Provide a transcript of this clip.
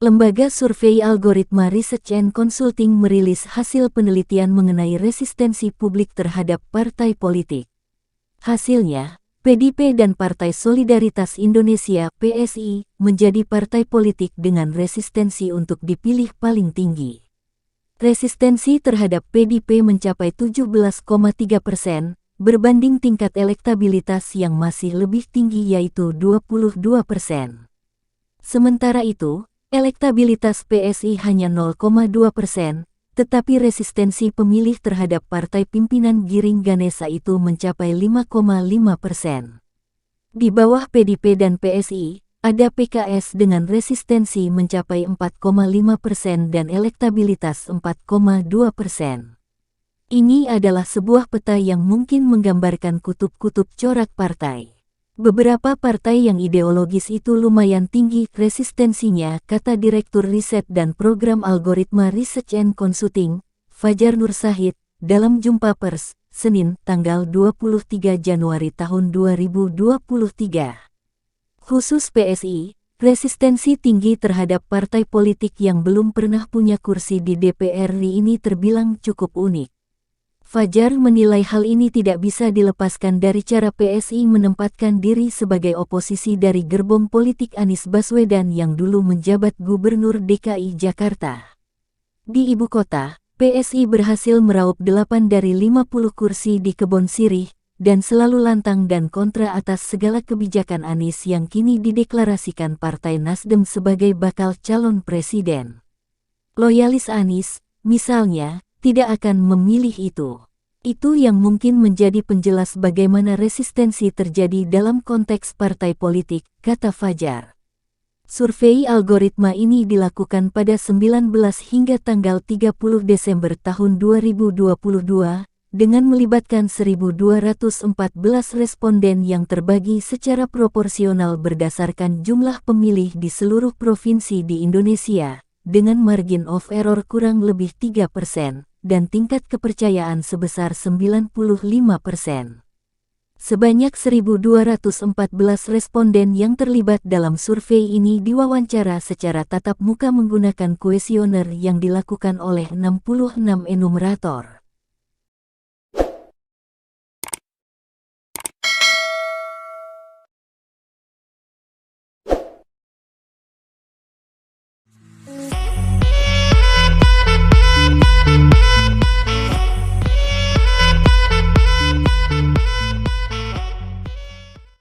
Lembaga survei Algoritma Research and Consulting merilis hasil penelitian mengenai resistensi publik terhadap partai politik. Hasilnya, PDIP dan Partai Solidaritas Indonesia (PSI) menjadi partai politik dengan resistensi untuk dipilih paling tinggi. Resistensi terhadap PDIP mencapai 17,3%, berbanding tingkat elektabilitas yang masih lebih tinggi yaitu 22%. Sementara itu, elektabilitas PSI hanya 0,2%, tetapi resistensi pemilih terhadap partai pimpinan Giring Ganesa itu mencapai 5,5%. Di bawah PDIP dan PSI, ada PKS dengan resistensi mencapai 4,5% dan elektabilitas 4,2%. Ini adalah sebuah peta yang mungkin menggambarkan kutub-kutub corak partai. Beberapa partai yang ideologis itu lumayan tinggi resistensinya, kata Direktur Riset dan Program Algoritma Research and Consulting, Fajar Nur Syahid, dalam jumpa pers, Senin, tanggal 23 Januari tahun 2023. Khusus PSI, resistensi tinggi terhadap partai politik yang belum pernah punya kursi di DPR RI ini terbilang cukup unik. Fajar menilai hal ini tidak bisa dilepaskan dari cara PSI menempatkan diri sebagai oposisi dari gerbong politik Anies Baswedan yang dulu menjabat Gubernur DKI Jakarta. Di ibu kota, PSI berhasil meraup 8 dari 50 kursi di Kebon Sirih, dan selalu lantang dan kontra atas segala kebijakan Anies yang kini dideklarasikan Partai Nasdem sebagai bakal calon presiden. Loyalis Anies, misalnya, tidak akan memilih itu. Itu yang mungkin menjadi penjelas bagaimana resistensi terjadi dalam konteks partai politik, kata Fajar. Survei algoritma ini dilakukan pada 19 hingga tanggal 30 Desember tahun 2022, dengan melibatkan 1.214 responden yang terbagi secara proporsional berdasarkan jumlah pemilih di seluruh provinsi di Indonesia, dengan margin of error kurang lebih 3%. Dan tingkat kepercayaan sebesar 95%. Sebanyak 1.214 responden yang terlibat dalam survei ini diwawancara secara tatap muka menggunakan kuesioner yang dilakukan oleh 66 enumerator.